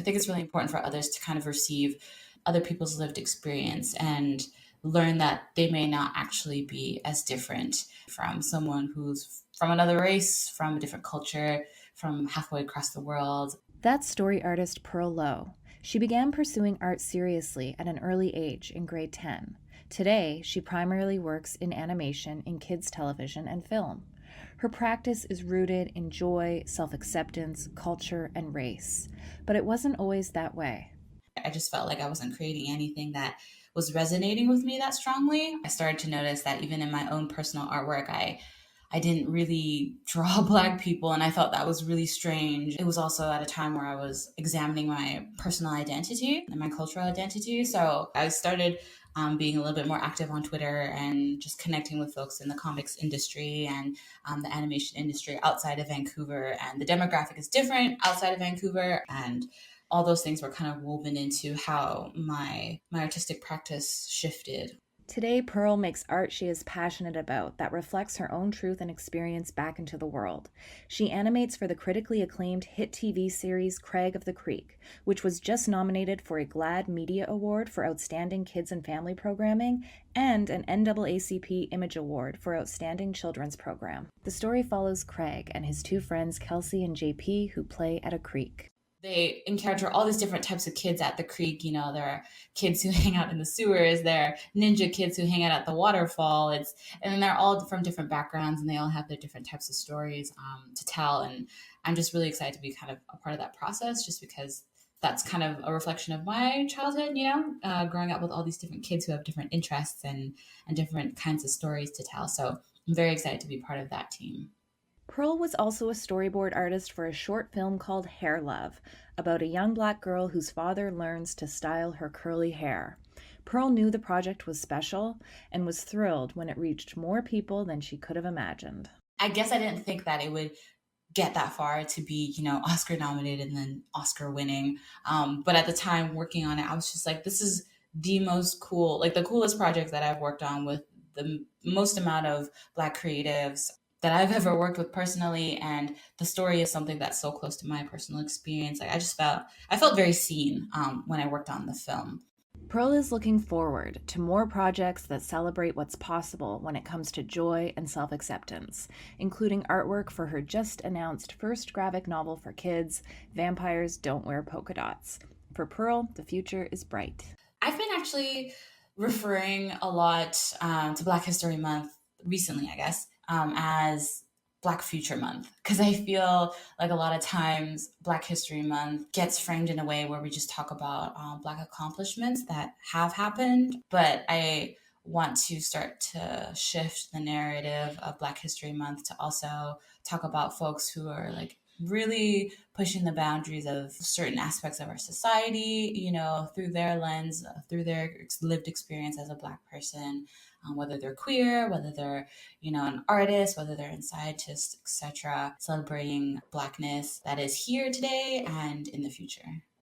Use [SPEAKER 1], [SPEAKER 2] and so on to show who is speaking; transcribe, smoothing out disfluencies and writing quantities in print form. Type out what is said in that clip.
[SPEAKER 1] I think it's really important for others to kind of receive other people's lived experience and learn that they may not actually be as different from someone who's from another race, from a different culture, from halfway across the world.
[SPEAKER 2] That's story artist Pearl Lowe. She began pursuing art seriously at an early age in grade 10. Today, she primarily works in animation in kids' television and film. Her practice is rooted in joy, self acceptance, culture, and race. But it wasn't always that way.
[SPEAKER 1] I just felt like I wasn't creating anything that was resonating with me that strongly. I started to notice that even in my own personal artwork, I didn't really draw Black people, and I thought that was really strange. It was also at a time where I was examining my personal identity and my cultural identity. So I started being a little bit more active on Twitter and just connecting with folks in the comics industry and the animation industry outside of Vancouver. And the demographic is different outside of Vancouver. And all those things were kind of woven into how my artistic practice shifted.
[SPEAKER 2] Today, Pearl makes art she is passionate about that reflects her own truth and experience back into the world. She animates for the critically acclaimed hit TV series Craig of the Creek, which was just nominated for a GLAAD Media Award for Outstanding Kids and Family Programming and an NAACP Image Award for Outstanding Children's Program. The story follows Craig and his two friends Kelsey and JP, who play at a creek.
[SPEAKER 1] They encounter all these different types of kids at the creek. You know, there are kids who hang out in the sewers, there are ninja kids who hang out at the waterfall. And they're all from different backgrounds, and they all have their different types of stories to tell. And I'm just really excited to be kind of a part of that process, just because that's kind of a reflection of my childhood, growing up with all these different kids who have different interests and different kinds of stories to tell. So I'm very excited to be part of that team.
[SPEAKER 2] Pearl was also a storyboard artist for a short film called Hair Love, about a young Black girl whose father learns to style her curly hair. Pearl knew the project was special and was thrilled when it reached more people than she could have imagined.
[SPEAKER 1] I guess I didn't think that it would get that far to be, Oscar nominated and then Oscar winning. But at the time working on it, I was just like, this is the most cool, like the coolest project that I've worked on with the most amount of Black creatives that I've ever worked with personally. And the story is something that's so close to my personal experience. Like I felt very seen when I worked on the film.
[SPEAKER 2] Pearl is looking forward to more projects that celebrate what's possible when it comes to joy and self acceptance, including artwork for her just announced first graphic novel for kids, Vampires Don't Wear Polka Dots. For Pearl, the future is bright.
[SPEAKER 1] I've been actually referring a lot to Black History Month recently, I guess, as Black Future Month, because I feel like a lot of times Black History Month gets framed in a way where we just talk about Black accomplishments that have happened. But I want to start to shift the narrative of Black History Month to also talk about folks who are like really pushing the boundaries of certain aspects of our society, through their lens, through their lived experience as a Black person, whether they're queer, whether they're, an artist, whether they're a scientist, etc., celebrating Blackness that is here today and in the future.